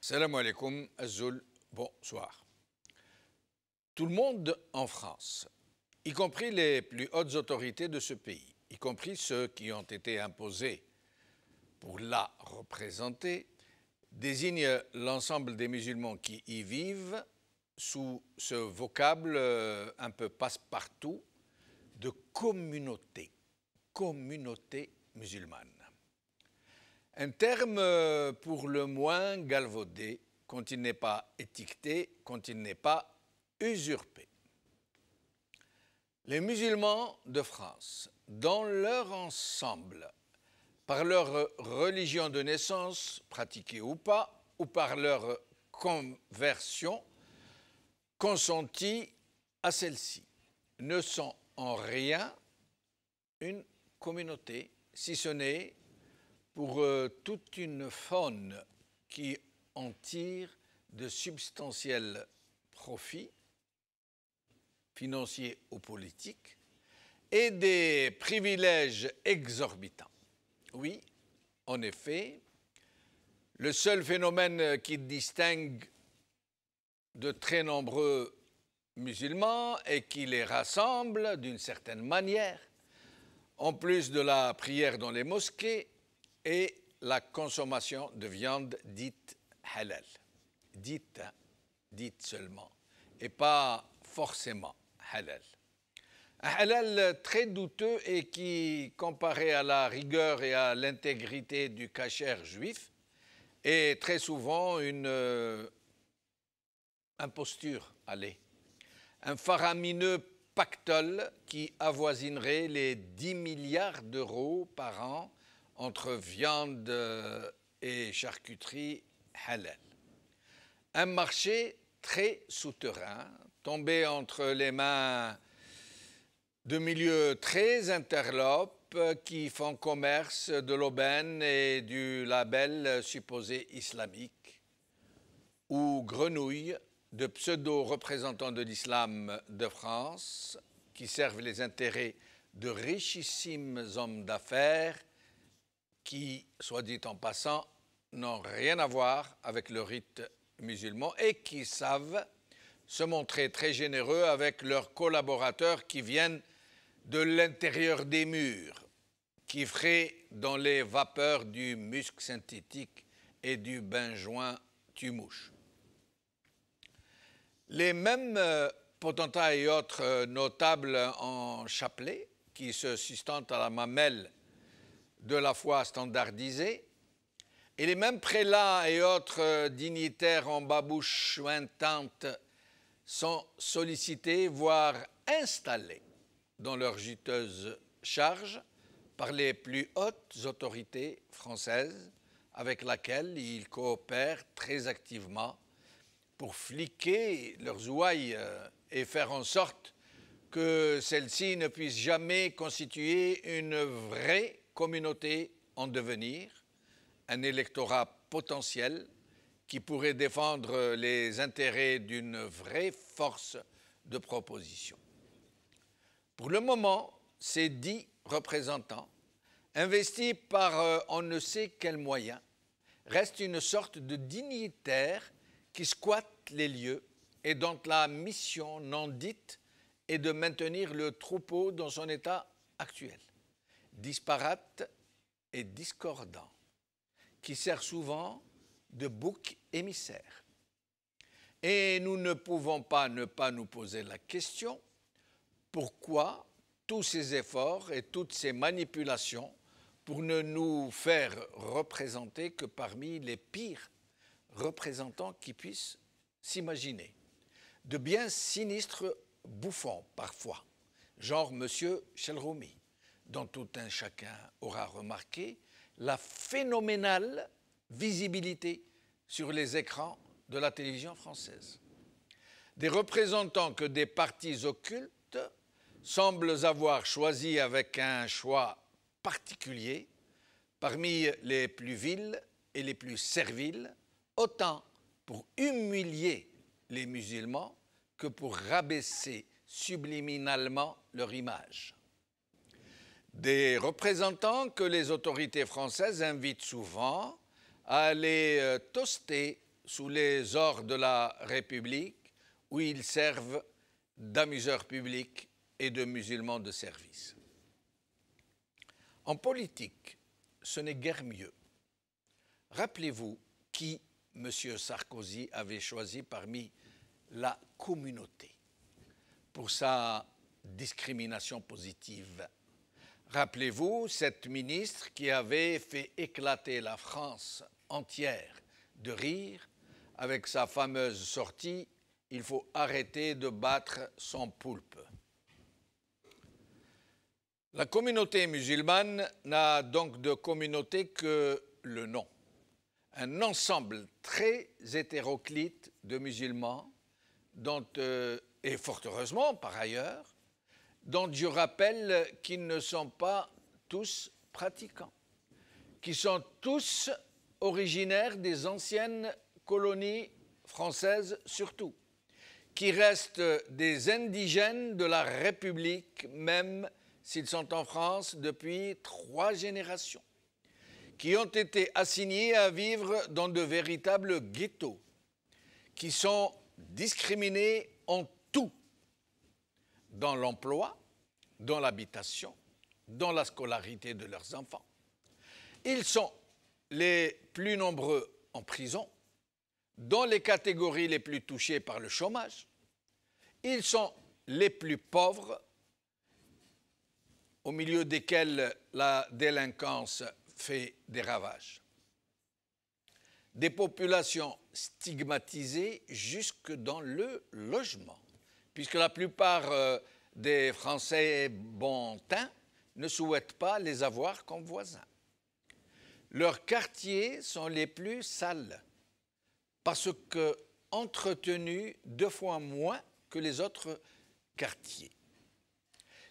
Salam alaikum, Azul, bonsoir. Tout le monde en France, y compris les plus hautes autorités de ce pays, y compris ceux qui ont été imposés pour la représenter, désigne l'ensemble des musulmans qui y vivent sous ce vocable un peu passe-partout de communauté musulmane. Un terme pour le moins galvaudé quand il n'est pas étiqueté, quand il n'est pas usurpé. Les musulmans de France, dans leur ensemble, par leur religion de naissance, pratiquée ou pas, ou par leur conversion consentie à celle-ci, ne sont en rien une communauté, si ce n'est pour toute une faune qui en tire de substantiels profits, financiers ou politiques, et des privilèges exorbitants. Oui, en effet, le seul phénomène qui distingue de très nombreux musulmans et qui les rassemble d'une certaine manière, en plus de la prière dans les mosquées, et la consommation de viande dite halal, dite seulement, et pas forcément halal. Un halal très douteux et qui, comparé à la rigueur et à l'intégrité du kasher juif, est très souvent une imposture, un faramineux pactole qui avoisinerait les 10 milliards d'euros par an entre viande et charcuterie halal. Un marché très souterrain, tombé entre les mains de milieux très interlopes qui font commerce de l'aubaine et du label supposé islamique, ou grenouilles de pseudo-représentants de l'islam de France qui servent les intérêts de richissimes hommes d'affaires qui, soit dit en passant, n'ont rien à voir avec le rite musulman et qui savent se montrer très généreux avec leurs collaborateurs qui viennent de l'intérieur des murs, qui feraient dans les vapeurs du musc synthétique et du benjoin tue-mouche. Les mêmes potentats et autres notables en chapelet qui se sustentent à la mamelle de la foi standardisée, et les mêmes prélats et autres dignitaires en babouche suintante sont sollicités, voire installés dans leurs juteuses charges par les plus hautes autorités françaises avec lesquelles ils coopèrent très activement pour fliquer leurs ouailles et faire en sorte que celles-ci ne puissent jamais constituer une vraie communauté en devenir, un électorat potentiel qui pourrait défendre les intérêts d'une vraie force de proposition. Pour le moment, ces 10 représentants, investis par on ne sait quels moyens, restent une sorte de dignitaires qui squattent les lieux et dont la mission non dite est de maintenir le troupeau dans son état actuel, disparate et discordant, qui sert souvent de bouc émissaire. Et nous ne pouvons pas ne pas nous poser la question, pourquoi tous ces efforts et toutes ces manipulations pour ne nous faire représenter que parmi les pires représentants qui puissent s'imaginer, de bien sinistres bouffons parfois, genre M. Chelroumi, dont tout un chacun aura remarqué la phénoménale visibilité sur les écrans de la télévision française. Des représentants que des partis occultes semblent avoir choisis avec un choix particulier parmi les plus vils et les plus serviles, autant pour humilier les musulmans que pour rabaisser subliminalement leur image. Des représentants que les autorités françaises invitent souvent à aller toaster sous les ors de la République où ils servent d'amuseurs publics et de musulmans de service. En politique, ce n'est guère mieux. Rappelez-vous qui M. Sarkozy avait choisi parmi la communauté pour sa discrimination positive. Rappelez-vous cette ministre qui avait fait éclater la France entière de rire avec sa fameuse sortie « Il faut arrêter de battre son poulpe ». La communauté musulmane n'a donc de communauté que le nom. Un ensemble très hétéroclite de musulmans, dont, et fort heureusement par ailleurs, dont je rappelle qu'ils ne sont pas tous pratiquants, qui sont tous originaires des anciennes colonies françaises surtout, qui restent des indigènes de la République, même s'ils sont en France depuis 3 générations, qui ont été assignés à vivre dans de véritables ghettos, qui sont discriminés en tout, dans l'emploi, dans l'habitation, dans la scolarité de leurs enfants. Ils sont les plus nombreux en prison, dans les catégories les plus touchées par le chômage. Ils sont les plus pauvres, au milieu desquels la délinquance fait des ravages. Des populations stigmatisées jusque dans le logement, puisque la plupart des Français bon teint ne souhaitent pas les avoir comme voisins. Leurs quartiers sont les plus sales, parce que entretenus 2 fois moins que les autres quartiers.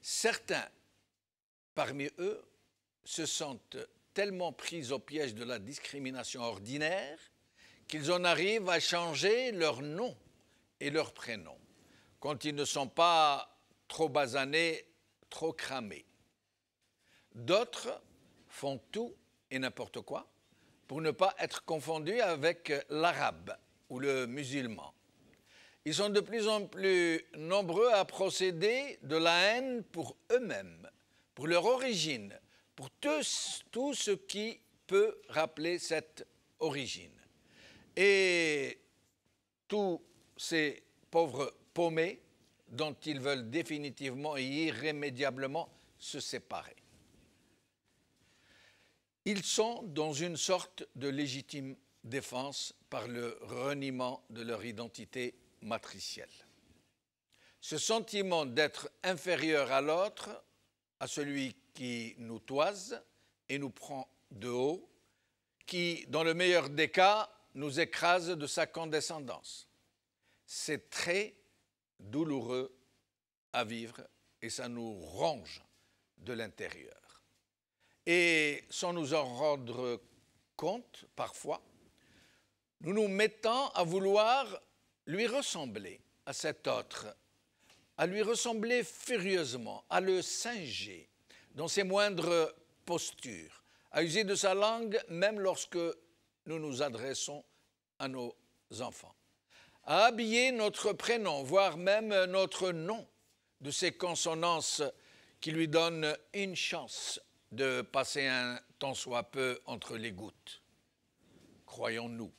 Certains parmi eux se sentent tellement pris au piège de la discrimination ordinaire qu'ils en arrivent à changer leur nom et leur prénom, quand ils ne sont pas trop basanés, trop cramés. D'autres font tout et n'importe quoi pour ne pas être confondus avec l'arabe ou le musulman. Ils sont de plus en plus nombreux à procéder de la haine pour eux-mêmes, pour leur origine, pour tout ce qui peut rappeler cette origine. Et tous ces pauvres paumés dont ils veulent définitivement et irrémédiablement se séparer. Ils sont dans une sorte de légitime défense par le reniement de leur identité matricielle. Ce sentiment d'être inférieur à l'autre, à celui qui nous toise et nous prend de haut, qui, dans le meilleur des cas, nous écrase de sa condescendance. C'est très douloureux à vivre et ça nous ronge de l'intérieur. Et sans nous en rendre compte, parfois, nous nous mettons à vouloir lui ressembler à cet autre, à lui ressembler furieusement, à le singer dans ses moindres postures, à user de sa langue même lorsque nous nous adressons à nos enfants, à habiller notre prénom, voire même notre nom, de ces consonances qui lui donnent une chance de passer un tant soit peu entre les gouttes, croyons-nous.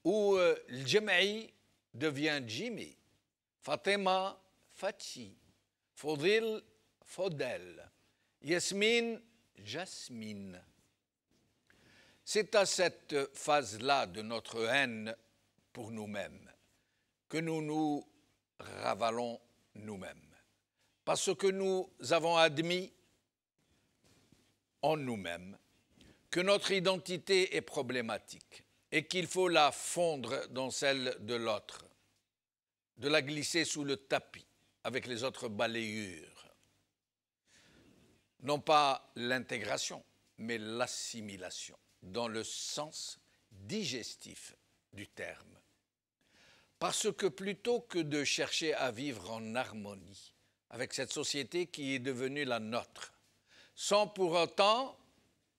Où le Jama'i devient Jimmy, Fatima, Fatih, Fodil, Fodel, Yasmine, Jasmine. C'est à cette phase-là de notre haine pour nous-mêmes que nous nous ravalons nous-mêmes, parce que nous avons admis en nous-mêmes que notre identité est problématique et qu'il faut la fondre dans celle de l'autre, de la glisser sous le tapis avec les autres balayures. Non pas l'intégration, mais l'assimilation, dans le sens digestif du terme. Parce que plutôt que de chercher à vivre en harmonie avec cette société qui est devenue la nôtre, sans pour autant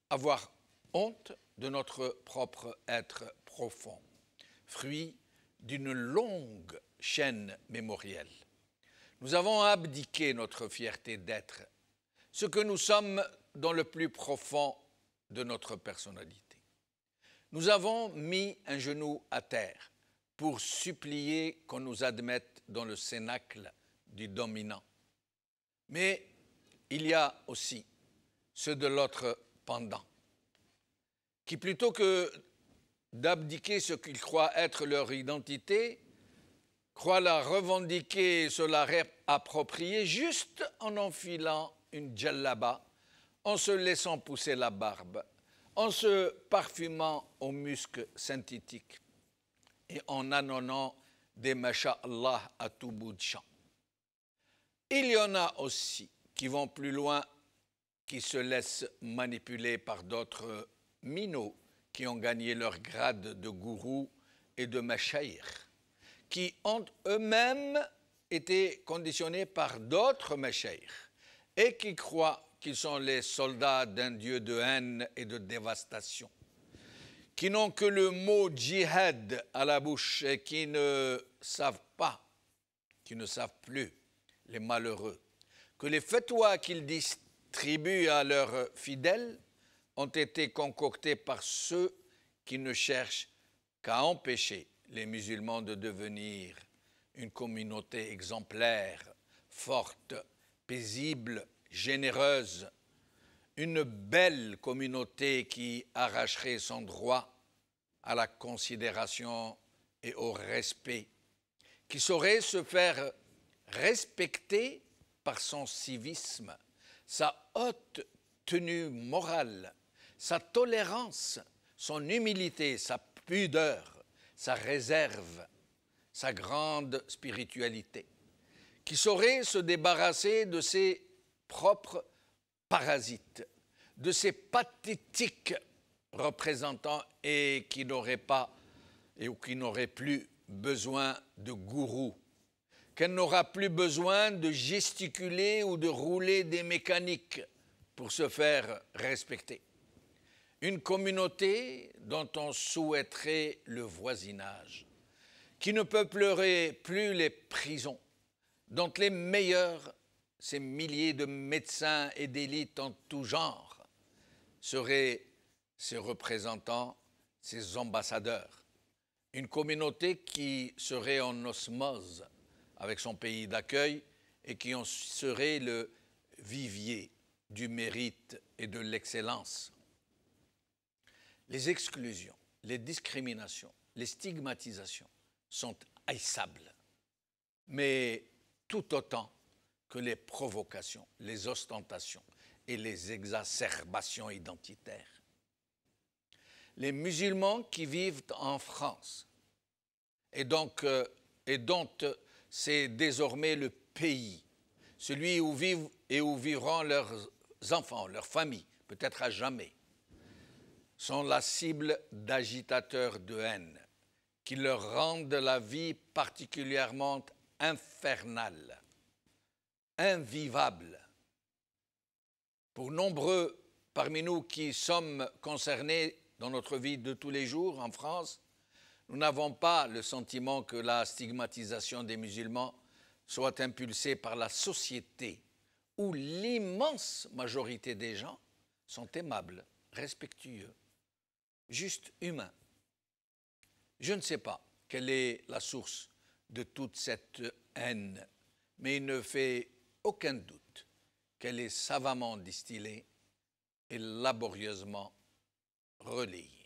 avoir honte de notre propre être profond, fruit d'une longue chaîne mémorielle. Nous avons abdiqué notre fierté d'être ce que nous sommes dans le plus profond de notre personnalité. Nous avons mis un genou à terre pour supplier qu'on nous admette dans le cénacle du dominant. Mais il y a aussi ceux de l'autre pendant, qui plutôt que d'abdiquer ce qu'ils croient être leur identité, croient la revendiquer et se la réapproprier juste en enfilant une djellaba, en se laissant pousser la barbe, en se parfumant au musc synthétique et en annonnant des masha'Allah à tout bout de champ. Il y en a aussi qui vont plus loin, qui se laissent manipuler par d'autres minots qui ont gagné leur grade de gourou et de mashaïr, qui ont eux-mêmes été conditionnés par d'autres mashaïr et qui croient qu'ils sont les soldats d'un dieu de haine et de dévastation, qui n'ont que le mot djihad à la bouche et qui ne savent pas, qui ne savent plus, les malheureux, que les fatwas qu'ils distribuent à leurs fidèles ont été concoctés par ceux qui ne cherchent qu'à empêcher les musulmans de devenir une communauté exemplaire, forte, paisible, généreuse, une belle communauté qui arracherait son droit à la considération et au respect, qui saurait se faire respecter par son civisme, sa haute tenue morale, sa tolérance, son humilité, sa pudeur, sa réserve, sa grande spiritualité, qui saurait se débarrasser de ses propres parasites, de ses pathétiques représentants et qui n'auraient pas ou qui n'auraient plus besoin de gourous, qu'elle n'aura plus besoin de gesticuler ou de rouler des mécaniques pour se faire respecter. Une communauté dont on souhaiterait le voisinage, qui ne peuplerait plus les prisons, dont les meilleurs, ces milliers de médecins et d'élites en tout genre, seraient ses représentants, ses ambassadeurs. Une communauté qui serait en osmose avec son pays d'accueil et qui en serait le vivier du mérite et de l'excellence. Les exclusions, les discriminations, les stigmatisations sont haïssables, mais tout autant que les provocations, les ostentations et les exacerbations identitaires. Les musulmans qui vivent en France, et dont c'est désormais le pays, celui où vivent et où vivront leurs enfants, leurs familles, peut-être à jamais, sont la cible d'agitateurs de haine qui leur rendent la vie particulièrement infernale, invivable. Pour nombreux parmi nous qui sommes concernés dans notre vie de tous les jours en France, nous n'avons pas le sentiment que la stigmatisation des musulmans soit impulsée par la société où l'immense majorité des gens sont aimables, respectueux, juste humains. Je ne sais pas quelle est la source de toute cette haine, mais il ne fait aucun doute qu'elle est savamment distillée et laborieusement relayée.